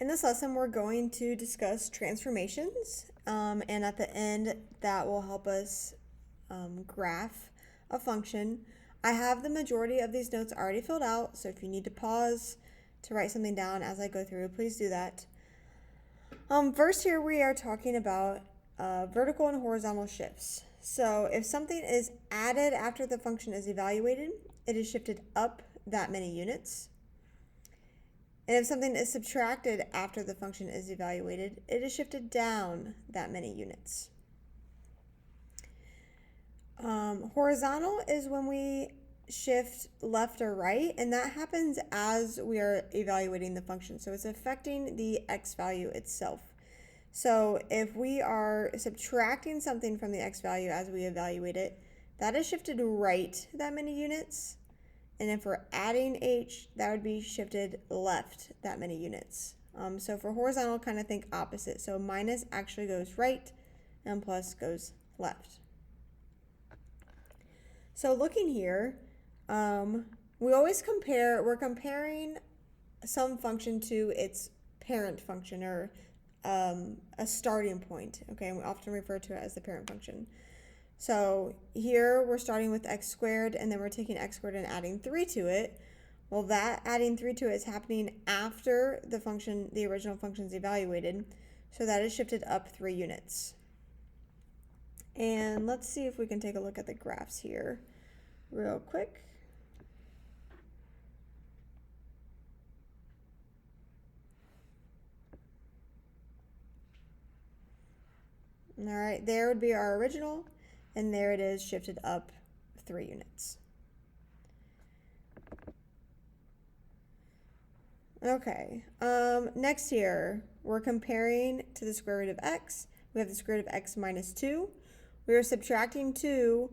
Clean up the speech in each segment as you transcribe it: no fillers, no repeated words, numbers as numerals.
In this lesson, we're going to discuss transformations, and at the end, that will help us graph a function. I have the majority of these notes already filled out, so if you need to pause to write something down as I go through, please do that. First, here we are talking about vertical and horizontal shifts. So if something is added after the function is evaluated, it is shifted up that many units. And if something is subtracted after the function is evaluated, it is shifted down that many units. Horizontal is when we shift left or right, and that happens as we are evaluating the function. So it's affecting the x value itself. So if we are subtracting something from the x value as we evaluate it, that is shifted right that many units. And if we're adding h, that would be shifted left that many units. So for horizontal, kind of think opposite. So minus actually goes right and plus goes left. So looking here, we always we're comparing some function to its parent function or a starting point. Okay, and we often refer to it as the parent function. So here we're starting with x squared, and then we're taking x squared and adding 3 to it. Well, that adding 3 to it is happening after the original function is evaluated. So that is shifted up 3 units. And let's see if we can take a look at the graphs here real quick. All right, there would be our original. And there it is, shifted up 3 units. Okay, next here, we're comparing to the square root of x. We have the square root of x minus 2. We are subtracting 2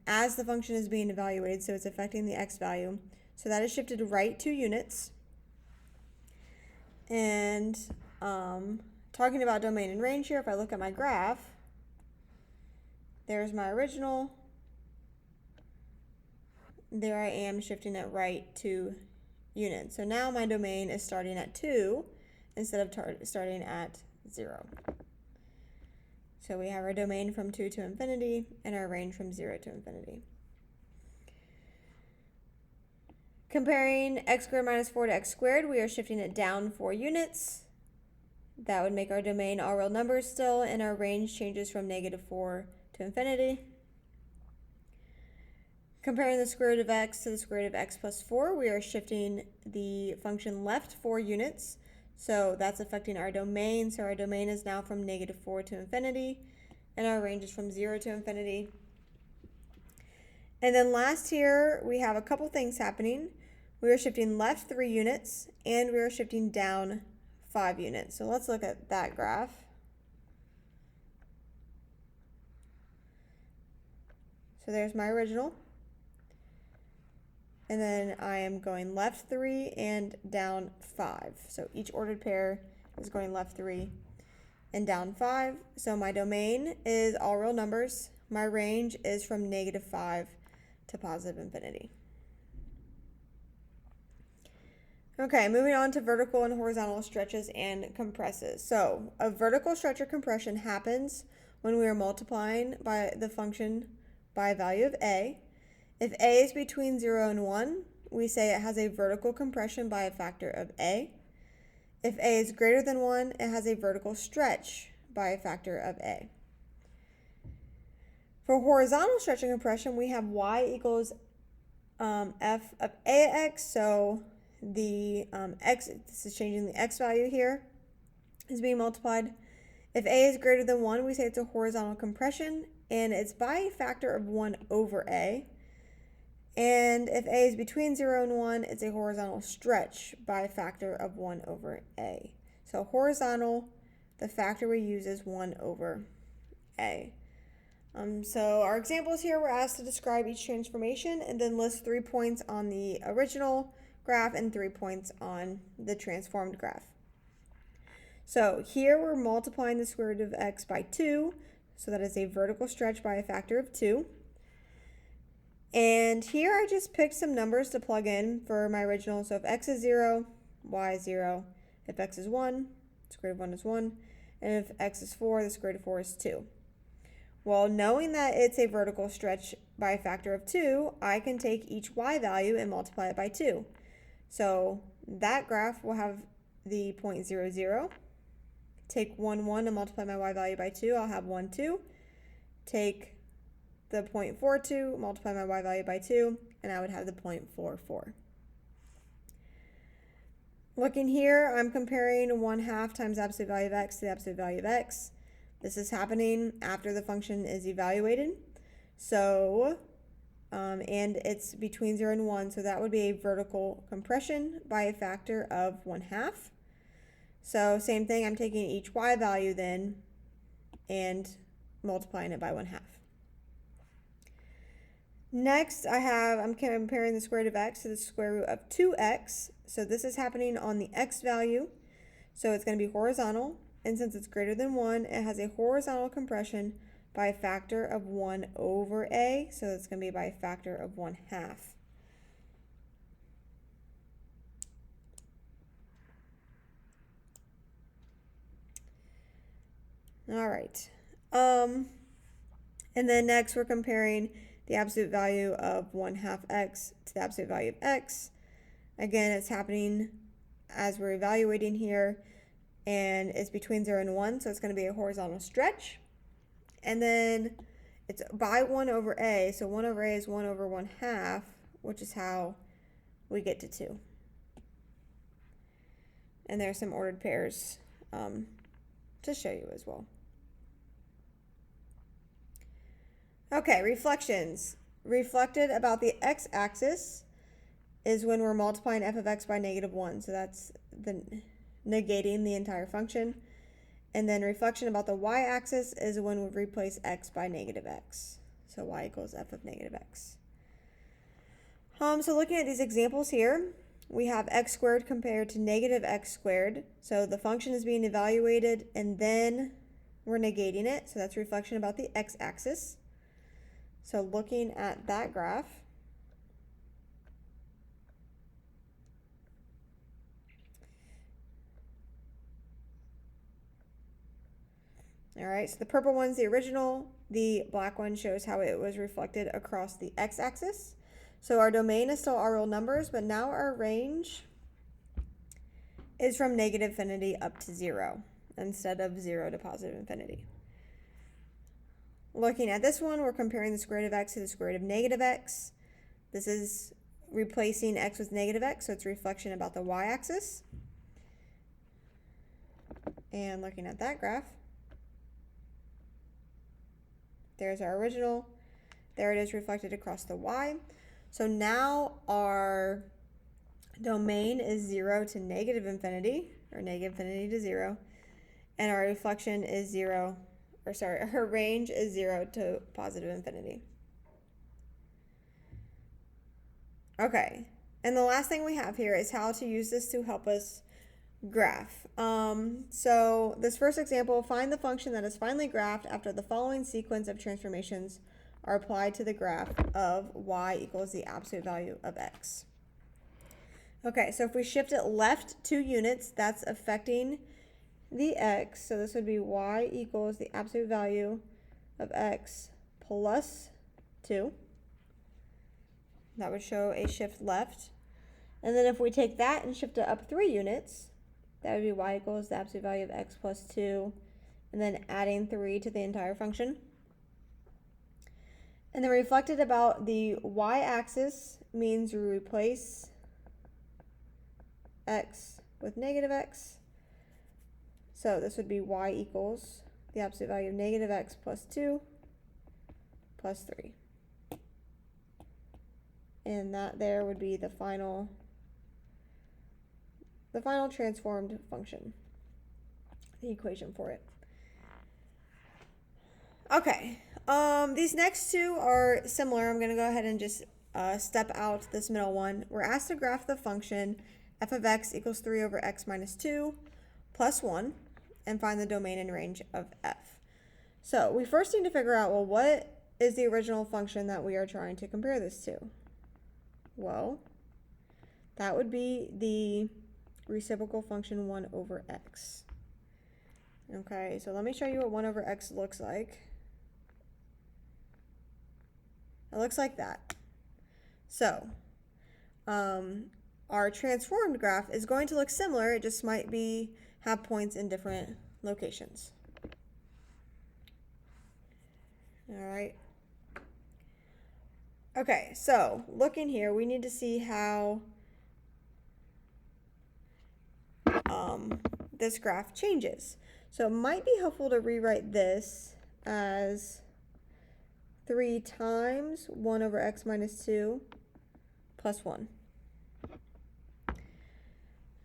as the function is being evaluated, so it's affecting the x value. So that is shifted right 2 units. And talking about domain and range here, if I look at my graph, there's my original. There I am shifting it right 2 units. So now my domain is starting at 2 instead of starting at 0. So we have our domain from 2 to infinity and our range from 0 to infinity. Comparing x squared minus 4 to x squared, we are shifting it down 4 units. That would make our domain all real numbers still, and our range changes from -4 to infinity. Comparing the square root of x to the square root of x plus 4, we are shifting the function left 4 units. So that's affecting our domain. So our domain is now from -4 to infinity, and our range is from 0 to infinity. And then last here, we have a couple things happening. We are shifting left 3 units, and we are shifting down 5 units. So let's look at that graph. So there's my original. And then I am going left 3 and down 5. So each ordered pair is going left 3 and down 5. So my domain is all real numbers. My range is from -5 to positive infinity. Okay, moving on to vertical and horizontal stretches and compresses. So a vertical stretch or compression happens when we are multiplying by the function by a value of a. If a is between 0 and 1, we say it has a vertical compression by a factor of a. If a is greater than 1, it has a vertical stretch by a factor of a. For horizontal stretch and compression, we have y equals f of ax. So the x, this is changing the x value here, is being multiplied. If a is greater than 1, we say it's a horizontal compression, and it's by a factor of 1 over a. And if a is between 0 and 1, it's a horizontal stretch by a factor of 1 over a. So horizontal, the factor we use is 1 over a. So our examples here, we're asked to describe each transformation and then list 3 points on the original graph and 3 points on the transformed graph. So here we're multiplying the square root of x by 2, so that is a vertical stretch by a factor of 2. And here I just picked some numbers to plug in for my original. So if x is 0, y is 0, If x is 1, the square root of 1 is 1. And if x is 4, the square root of 4 is 2. Well, knowing that it's a vertical stretch by a factor of 2, I can take each y value and multiply it by 2. So that graph will have the point 0, 0. Take 1, 1 and multiply my y value by 2, I'll have 1, 2. Take the 0.42, multiply my y value by 2, and I would have the 0.44. Looking here, I'm comparing 1/2 times the absolute value of x to the absolute value of x. This is happening after the function is evaluated. So, and it's between 0 and 1, so that would be a vertical compression by a factor of 1/2. So same thing, I'm taking each y value then and multiplying it by 1/2. Next, I'm comparing the square root of x to the square root of 2x. So this is happening on the x value. So it's going to be horizontal. And since it's greater than 1, it has a horizontal compression by a factor of 1 over a. So it's going to be by a factor of 1/2. All right. And then next we're comparing the absolute value of 1/2 x to the absolute value of x. Again, it's happening as we're evaluating here, and it's between 0 and 1, so it's going to be a horizontal stretch. And then it's by 1 over a, so 1 over a is 1 over 1/2, which is how we get to 2. And there are some ordered pairs to show you as well. Okay, reflections. Reflected about the x-axis is when we're multiplying f of x by -1. So that's negating the entire function. And then reflection about the y-axis is when we replace x by -x. So y equals f of -x. So looking at these examples here, we have x squared compared to -x squared. So the function is being evaluated and then we're negating it. So that's reflection about the x-axis. So looking at that graph, all right, so the purple one's the original, the black one shows how it was reflected across the x-axis. So our domain is still our real numbers, but now our range is from -infinity up to 0 instead of 0 to +infinity. Looking at this one, we're comparing the square root of x to the square root of -x. This is replacing x with -x, so it's a reflection about the y-axis. And looking at that graph, there's our original. There it is reflected across the y. So now our domain is 0 to -infinity, or -infinity to 0, and our reflection is 0. Or sorry, her range is 0 to +infinity. Okay, and the last thing we have here is how to use this to help us graph. So this first example, find the function that is finally graphed after the following sequence of transformations are applied to the graph of y equals the absolute value of x. Okay, so if we shift it left 2 units, that's affecting the x, so this would be y equals the absolute value of x plus 2. That would show a shift left. And then if we take that and shift it up 3 units, that would be y equals the absolute value of x plus 2, and then adding 3 to the entire function. And then reflected about the y-axis means we replace x with -x. So this would be y equals the absolute value of -x plus 2 plus 3. And that there would be the final transformed function, the equation for it. Okay, these next two are similar. I'm going to go ahead and just step out this middle one. We're asked to graph the function f of x equals 3 over x minus 2 plus 1 and find the domain and range of f. So we first need to figure out, well, what is the original function that we are trying to compare this to? Well, that would be the reciprocal function 1 over x. Okay, so let me show you what 1 over x looks like. It looks like that. So, our transformed graph is going to look similar, it just might have points in different locations. All right. Okay, so looking here, we need to see how this graph changes. So it might be helpful to rewrite this as 3 times 1 over x minus 2 plus 1.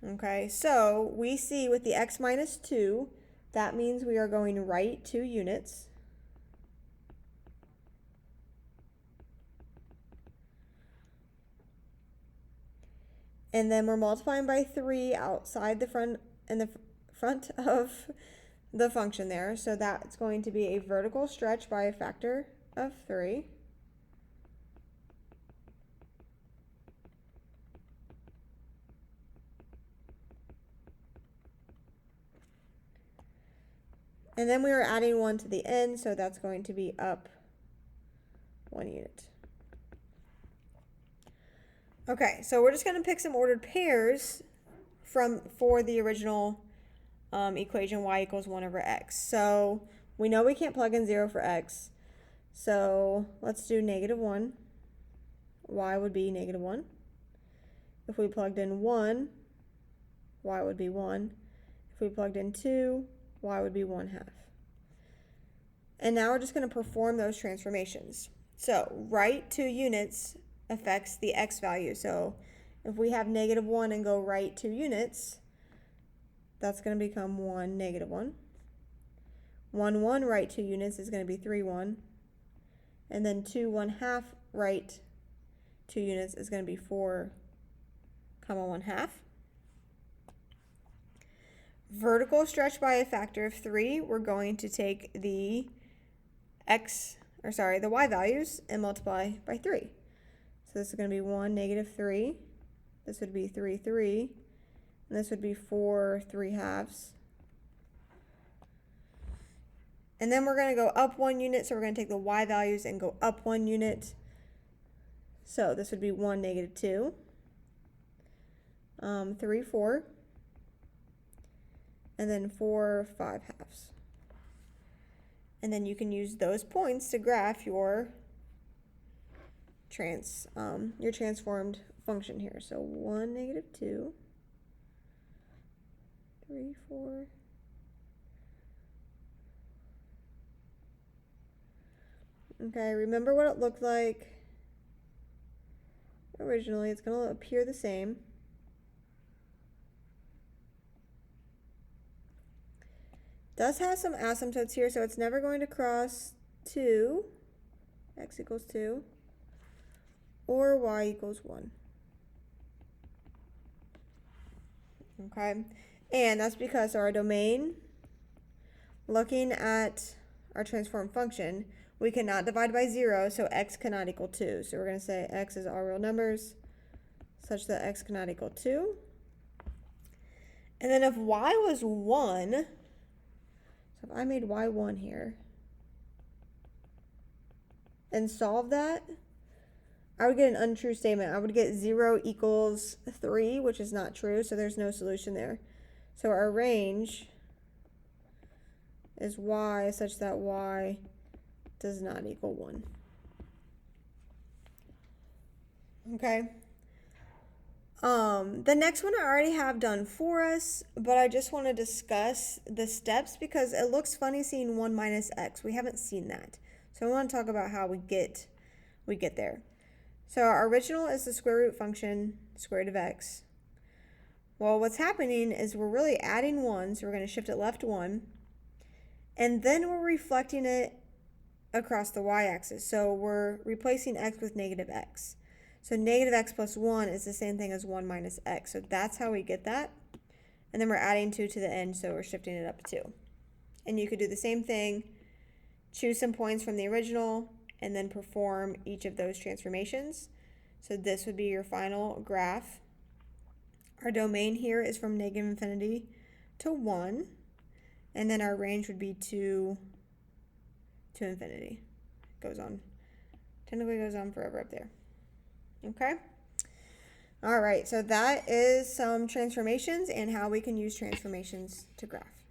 Okay, so we see with the x minus 2, that means we are going right 2 units. And then we're multiplying by 3 outside the front of the function there. So that's going to be a vertical stretch by a factor of 3. And then we are adding 1 to the end, so that's going to be up 1 unit. Okay, so we're just going to pick some ordered pairs for the original equation y equals 1 over x. So we know we can't plug in 0 for x. So let's do -1. Y would be -1. If we plugged in 1, y would be 1. If we plugged in 2, y would be 1/2. And now we're just going to perform those transformations. So right 2 units affects the x value. So if we have -1 and go right 2 units, that's going to become 1, -1. 1, 1 right 2 units is going to be 3, 1. And then 2, 1/2 right 2 units is going to be 4, 1/2. Vertical stretch by a factor of 3, we're going to take the y values and multiply by 3. So this is going to be 1, -3. This would be 3, 3. And this would be 4, 3/2. And then we're going to go up 1 unit, so we're going to take the y values and go up 1 unit. So this would be 1, -2. 3, 4. And then 4, 5/2. And then you can use those points to graph your transformed function here. So 1, -2, 3, 4. Okay, remember what it looked like originally. It's going to appear the same. Does have some asymptotes here, so it's never going to cross 2, x equals 2, or y equals 1. Okay, and that's because our domain, looking at our transform function, we cannot divide by 0, so x cannot equal 2. So we're going to say x is all real numbers such that x cannot equal 2. And then if y was 1, so if I made y 1 here and solve that, I would get an untrue statement. I would get 0 equals 3, which is not true, so there's no solution there. So our range is y such that y does not equal 1. Okay. The next one I already have done for us, but I just want to discuss the steps because it looks funny seeing 1 minus x. We haven't seen that. So I want to talk about how we get there. So our original is the square root function, square root of x. Well, what's happening is we're really adding 1, so we're going to shift it left 1. And then we're reflecting it across the y-axis. So we're replacing x with negative x. So negative x plus 1 is the same thing as 1 minus x. So that's how we get that. And then we're adding 2 to the end, so we're shifting it up 2. And you could do the same thing, choose some points from the original, and then perform each of those transformations. So this would be your final graph Our domain here is from negative infinity to 1. And then our range would be 2 to infinity. Goes on. Technically goes on forever up there. Okay? All right, so that is some transformations and how we can use transformations to graph.